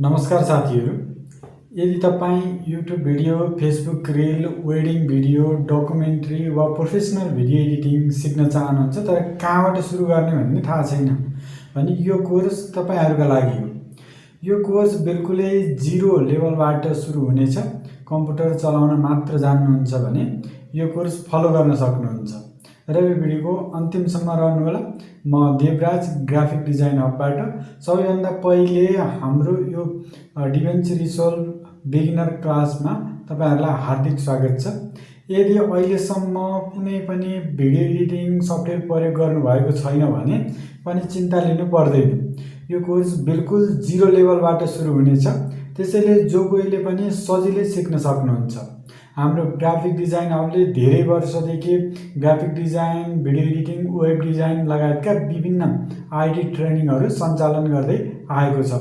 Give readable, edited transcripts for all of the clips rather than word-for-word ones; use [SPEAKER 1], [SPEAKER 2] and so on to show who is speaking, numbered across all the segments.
[SPEAKER 1] नमस्कार साथीहरू। यदि तपाईँ YouTube video, Facebook reel, wedding video, documentary वा प्रोफेसनल भिडियो एडिटिङ सिक्न चाहनुहुन्छ तर कहाँबाट सुरु गर्ने भन्ने थाहा छैन भने यो कोर्स तपाईँहरूका लागि हो। यो कोर्स बिल्कुलै जिरो लेभलबाट सुरु हुनेछ। कम्प्युटर चलाउन मात्र जान्नुहुन्छ भने यो कोर्स फलो गर्न सक्नुहुन्छ र यो भिडियोको अन्तिमसम्म रहनुहोला। म देवराज ग्राफिक डिजाइन हबबाट सबैभन्दा पहिले हाम्रो यो डिभेन्सी रिसोल्भ बिगिनर क्लासमा तपाईहरुलाई हार्दिक स्वागत छ। यदि अहिलेसम्म कुनै पनि भिडियो एडिटिङ सफ्टवेयर प्रयोग गर्नुभएको छैन भने पनि चिन्ता लिनु पर्दैन। यो कोर्स बिल्कुल जिरो लेभलबाट सुरु हुनेछ, त्यसैले जो कोहीले पनि सजिलै सिक्न सक्नुहुन्छ। हाम्रो ग्राफिक डिजाइन हबले धेरै वर्षदेखि graphic design, video editing, web design लगायतका विभिन्न आइटी ट्रेनिङहरू सञ्चालन गर्दै आएको छ।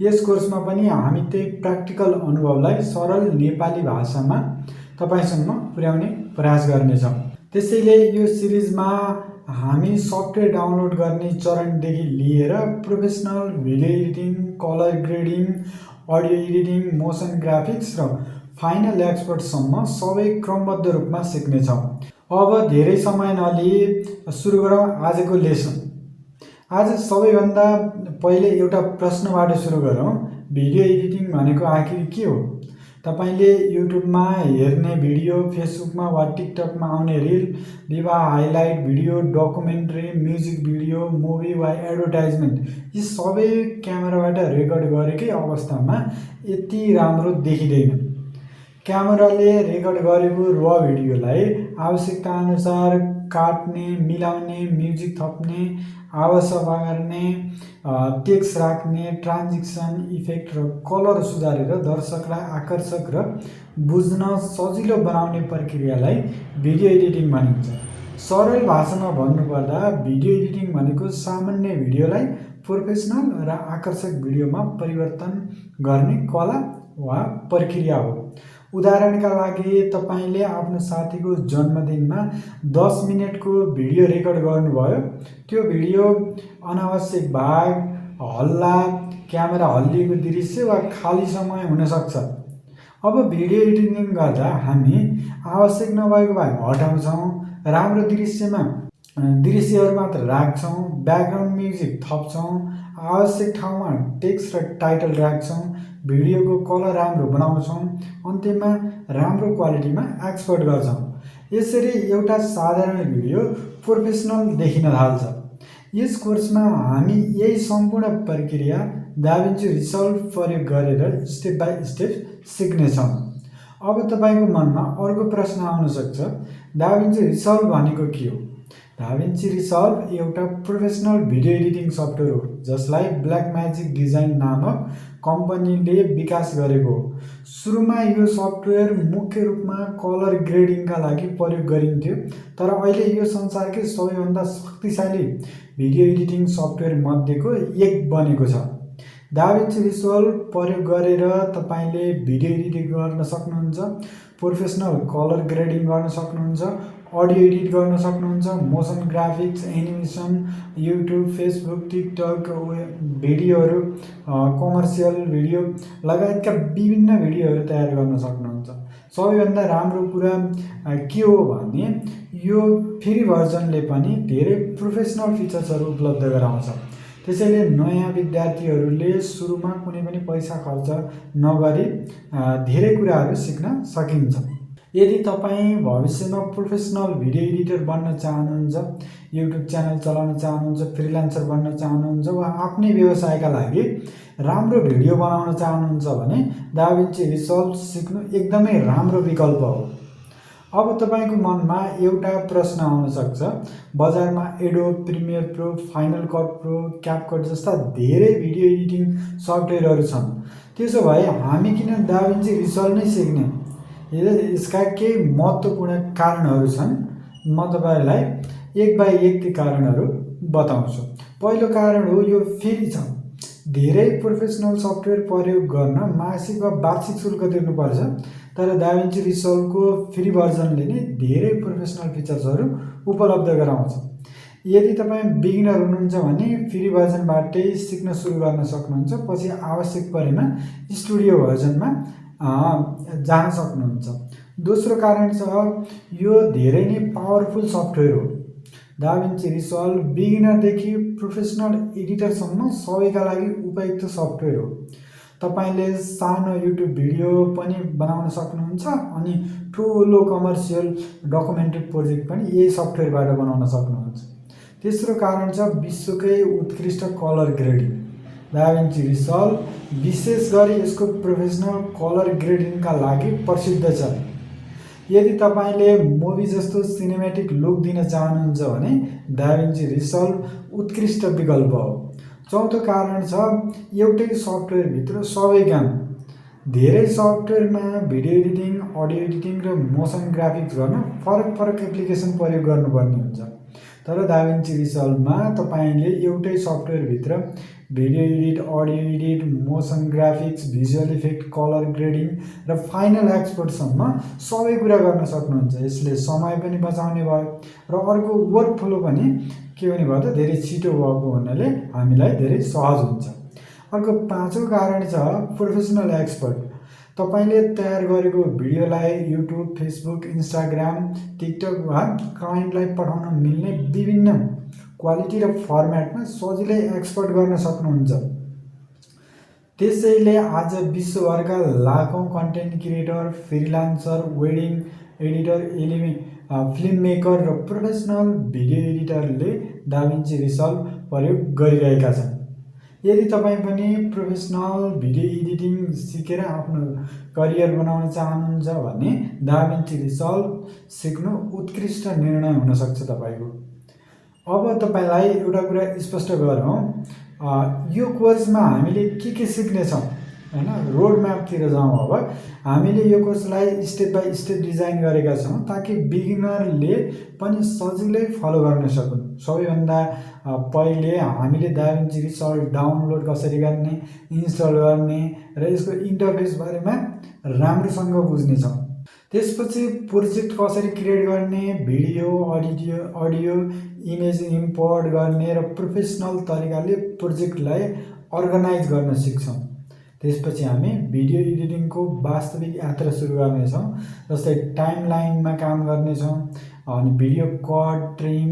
[SPEAKER 1] यस कोर्समा पनि हामी त्यही प्र्याक्टिकल अनुभवलाई सरल नेपाली भाषामा तपाईसम्म पुर्याउने प्रयास गर्नेछौँ। त्यसैले यो सिरिजमा हामी सफ्टवेयर डाउनलोड गर्ने चरणदेखि लिएर professional video editing, colour grading, audio editing, motion graphics र फाइनल एक्सपर्टसम्म सबै क्रमबद्ध रूपमा सिक्नेछौँ। अब धेरै समय नलिई सुरु गरौँ आजको लेसन। आज सबैभन्दा पहिले एउटा प्रश्नबाट सुरु गरौँ। भिडियो एडिटिङ भनेको आखिर के हो? तपाईले युट्युबमा हेर्ने भिडियो, फेसबुकमा वा टिकटकमा आउने रिल, विवाह highlight video, documentary, music video, movie वा एडभर्टाइजमेन्ट, यी सबै क्यामेराबाट रेकर्ड गरेकै अवस्थामा यति राम्रो देखिँदैन। क्यामेराले रेकर्ड गरेको र भिडियोलाई आवश्यकता अनुसार काट्ने, मिलाउने, म्युजिक थप्ने, आवाज सफा गर्ने, टेक्स्ट राख्ने, ट्रान्जिसन, इफेक्ट र कलर सुधारेर दर्शकलाई आकर्षक र बुझ्न सजिलो बनाउने प्रक्रियालाई भिडियो एडिटिङ भनिन्छ। सरल भाषामा भन्नुपर्दा भिडियो एडिटिङ भनेको सामान्य भिडियोलाई प्रोफेसनल र आकर्षक भिडियोमा परिवर्तन गर्ने कला वा प्रक्रिया हो। उदाहरणका लागि तपाईले आफ्नो साथीको जन्मदिनमा 10 मिनेटको भिडियो रेकर्ड गर्नुभयो। त्यो भिडियो अनावश्यक भाग, हल्ला, क्यामेरा हल्लिएको दृश्य वा खाली समय हुन सक्छ। अब भिडियो एडिटिङ गर्दा हामी आवश्यक नभएको भाग हटाउँछौँ, राम्रो दृश्यहरू मात्र राख्छौँ, ब्याकग्राउन्ड म्युजिक थप्छौँ, आवश्यक ठाउँमा टेक्स्ट र टाइटल राख्छौँ, भिडियोको कलर राम्रो बनाउँछौँ, अन्त्यमा राम्रो क्वालिटीमा एक्सपोर्ट गर्छौँ। यसरी एउटा साधारण भिडियो प्रोफेसनल देखिन थाल्छ। यस कोर्समा हामी यही सम्पूर्ण प्रक्रिया दाभिन्ची रिसोल्भ प्रयोग गरेर स्टेप बाई स्टेप सिक्नेछौँ। अब तपाईको मनमा अर्को प्रश्न आउन सक्छ, दाभिन्ची रिसोल्भ भनेको के हो? दाभिन्ची रिसोल्भ एउटा प्रोफेसनल भिडियो एडिटिङ सफ्टवेयर हो जसलाई ब्ल्याकम्याजिक डिजाइन नामक कम्पनीले विकास गरेको हो। सुरुमा यो सफ्टवेयर मुख्य रूपमा कलर ग्रेडिङका लागि प्रयोग गरिन्थ्यो, तर अहिले यो संसारकै सबैभन्दा शक्तिशाली भिडियो एडिटिङ सफ्टवेयर मध्येको एक बनेको छ। दाभिन्ची रिसोल्भ प्रयोग गरेर तपाईले भिडियो एडिटिङ गर्न सक्नुहुन्छ, प्रोफेसनल कलर ग्रेडिङ गर्न सक्नुहुन्छ, अडियो एडिट गर्न सक्नुहुन्छ, motion graphics, animation, YouTube, Facebook, TikTok भिडियोहरू, कमर्सियल भिडियो लगायतका विभिन्न भिडियोहरू तयार गर्न सक्नुहुन्छ। सबैभन्दा राम्रो कुरा के हो भने यो फ्री भर्जनले पनि धेरै प्रोफेसनल फिचर्सहरू उपलब्ध गराउँछ। त्यसैले नयाँ विद्यार्थीहरूले सुरुमा कुनै पनि पैसा खर्च नगरी धेरै कुराहरू सिक्न सकिन्छ। यदि तपाईँ भविष्यमा प्रोफेसनल भिडियो एडिटर बन्न चाहनुहुन्छ, युट्युब च्यानल चलाउन चाहनुहुन्छ, फ्रिलान्सर बन्न चाहनुहुन्छ वा आफ्नै व्यवसायका लागि राम्रो भिडियो बनाउन चाहनुहुन्छ भने दाभिन्ची रिसोल्भ सिक्नु एकदमै राम्रो विकल्प हो। अब तपाईको मनमा एउटा प्रश्न आउन सक्छ, बजारमा adobe premier pro, final cut pro, क्यापकट जस्ता धेरै भिडियो एडिटिङ सफ्टवेयरहरू छन्, त्यसो भए हामी किन दाभिन्ची रिसोल्भ नै सिक्ने? यसका केही महत्त्वपूर्ण कारणहरू छन्। म तपाईलाई एक बाई एक ती कारणहरू बताउँछु। पहिलो कारण हो यो फ्री छ। धेरै प्रोफेसनल सफ्टवेयर प्रयोग गर्न मासिक वा वार्षिक शुल्क तिर्नुपर्छ, तर दाभिन्ची रिसोल्भको फ्री भर्जनले नै धेरै प्रोफेसनल फिचर्सहरू उपलब्ध गराउँछ। यदि तपाईँ बिगिनर हुनुहुन्छ भने फ्री भर्जनबाटै सिक्न सुरु गर्न सक्नुहुन्छ। पछि आवश्यक परेमा स्टुडियो भर्जनमा जान सक्नुहुन्छ। दोस्रो कारण छ यो धेरै नै पावरफुल सफ्टवेयर हो। दाभिन्ची रिसल्भ बिगिनरदेखि प्रोफेसनल एडिटरसम्म सबैका लागि उपयुक्त सफ्टवेयर हो। तपाईँले सानो युट्युब भिडियो पनि बनाउन सक्नुहुन्छ अनि ठुलो कमर्सियल डकुमेन्ट्री प्रोजेक्ट पनि यही सफ्टवेयरबाट बनाउन सक्नुहुन्छ। तेस्रो कारण छ विश्वकै उत्कृष्ट कलर ग्रेडिङ। दाभिन्ची रिसल्भ विशेष गरी यसको प्रोफेसनल कलर ग्रेडिङका लागि प्रसिद्ध छ। यदि तपाईँले मुभी जस्तो सिनेमेटिक लुक दिन चाहनुहुन्छ भने दाभिन्ची रिसल्भ उत्कृष्ट विकल्प हो। चौथो कारण छ एउटै सफ्टवेयरभित्र सबै काम। धेरै सफ्टवेयरमा भिडियो एडिटिङ, अडियो एडिटिङ र मोसन ग्राफिक्स गर्न फरक एप्लिकेसन प्रयोग गर्नुपर्ने हुन्छ। तर दाभिन्ची रिसल्भमा तपाईँले एउटै सफ्टवेयरभित्र video edit, audio edit, motion graphics, visual effect, colour grading र फाइनल एक्सपोर्टसम्म सबै कुरा गर्न सक्नुहुन्छ। यसले समय पनि बचाउने भयो र अर्को वर्कफ्लो पनि के भने भयो त धेरै छिटो भएको हुनाले हामीलाई धेरै सहज हुन्छ। अर्को पाँचौँ कारण छ प्रोफेसनल एक्सपर्ट। तपाईँले तयार गरेको भिडियोलाई युट्युब, फेसबुक, इन्स्टाग्राम, टिकटक वा क्लाइन्टलाई पठाउन मिल्ने विभिन्न क्वालिटी र फर्मेटमा सजिलै एक्सपोर्ट गर्न सक्नुहुन्छ। त्यसैले आज विश्वभरका लाखौँ content creator, freelancer, wedding editor, film maker र प्रोफेसनल भिडियो एडिटरले दाभिन्ची रिसल्भ प्रयोग गरिरहेका छन्। यदि तपाईँ पनि प्रोफेसनल भिडियो एडिटिङ सिकेर आफ्नो करियर बनाउन चाहनुहुन्छ भने दाभिन्ची रिसल्भ सिक्नु उत्कृष्ट निर्णय हुनसक्छ तपाईँको। अब तपाईँलाई एउटा कुरा स्पष्ट गरौँ, यो कोर्समा हामीले के सिक्नेछौँ हैन, रोड म्यापतिर जाउँ। अब हामीले यो कोर्सलाई स्टेप बाई स्टेप डिजाइन गरेका छौँ ताकि बिगिनरले पनि सजिलै फलो गर्न सकुन्। सबैभन्दा पहिले हामीले दाभिन्ची रिसल्भ डाउनलोड कसरी गर्ने, इन्स्टल गर्ने र यसको इन्टरफेस बारेमा राम्रोसँग बुझ्नेछौँ। त्यसपछि प्रोजेक्ट कसरी क्रिएट गर्ने, भिडियो, अडियो, इमेज इम्पोर्ट गर्ने र प्रोफेसनल तरिकाले प्रोजेक्टलाई अर्गनाइज गर्न सिक्छौँ। त्यसपछि हामी भिडियो एडिटिङको वास्तविक यात्रा सुरु गर्नेछौँ, जस्तै टाइमलाइनमा काम गर्नेछौँ अनि video cut, trim,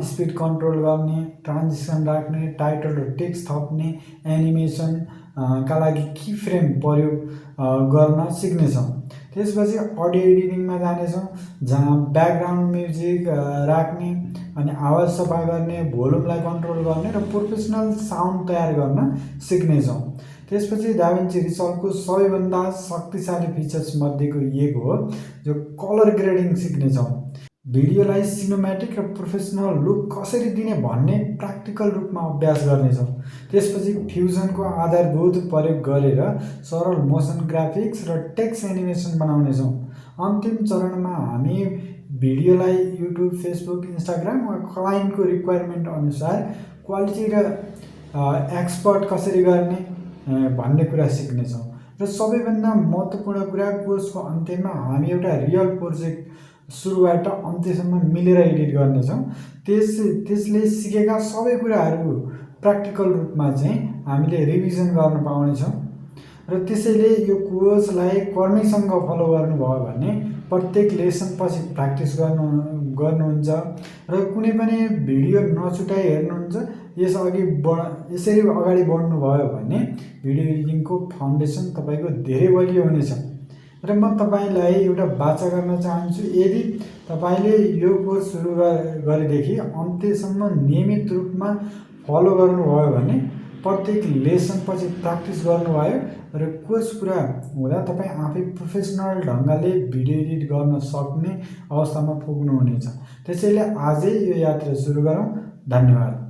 [SPEAKER 1] speed control गर्ने, ट्रान्जिसन राख्ने, टाइटल र टेक्स्ट थप्ने, एनिमेसन का लागि की फ्रेम प्रयोग गर्न सिक्नेछौँ। त्यसपछि अडियो एडिटिङमा जानेछौँ जहाँ ब्याकग्राउन्ड म्युजिक राख्ने अनि आवाज सफा गर्ने, भोल्युमलाई कन्ट्रोल गर्ने र प्रोफेसनल साउन्ड तयार गर्न सिक्नेछौँ। त्यसपछि दाभिन्ची रिसल्भको सबैभन्दा शक्तिशाली फिचर्स मध्येको एक हो जो कलर ग्रेडिङ सिक्नेछौँ। भिडियोलाई सिनेम्याटिक र प्रोफेसनल लुक कसरी दिने भन्ने प्र्याक्टिकल रूपमा अभ्यास गर्नेछौँ। त्यसपछि फ्युजनको आधारभूत प्रयोग गरेर सरल मोसन ग्राफिक्स र टेक्स्ट एनिमेसन बनाउनेछौँ। अन्तिम चरणमा हामी भिडियोलाई युट्युब, फेसबुक, इन्स्टाग्राम वा क्लाइन्टको रिक्वायरमेन्ट अनुसार क्वालिटी र एक्सपोर्ट कसरी गर्ने भन्ने कुरा सिक्नेछौँ। र सबैभन्दा महत्त्वपूर्ण कुरा, कोर्सको अन्त्यमा हामी एउटा रियल प्रोजेक्ट सुरुबाट अन्त्यसम्म मिलेर एडिट गर्नेछौँ। त्यसले सिकेका सबै कुराहरू प्र्याक्टिकल रूपमा चाहिँ हामीले रिभिजन गर्न पाउनेछौँ। र त्यसैले यो कोर्सलाई कर्मीसँग फलो गर्नुभयो भने प्रत्येक लेसन पछि प्र्याक्टिस गर्नुहुन्छ र कुनै पनि भिडियो नछुटाइ हेर्नुहुन्छ। यसरी अगाडि बढ्नुभयो भने भिडियो एडिटिङको फाउन्डेसन तपाईँको धेरै बलियो हुनेछ। र म तपाईँलाई एउटा बाचा गर्न चाहन्छु, यदि तपाईँले यो कोर्स सुरु गरेदेखि अन्त्यसम्म नियमित रूपमा फलो गर्नुभयो भने प्रत्येक लेसन पछि प्र्याक्टिस गर्नुभयो र कोर्स पुरा हुँदा तपाईँ आफै प्रोफेसनल ढङ्गले भिडियो एडिट गर्न सक्ने अवस्थामा पुग्नुहुनेछ। त्यसैले आजै यो यात्रा सुरु गरौँ। धन्यवाद।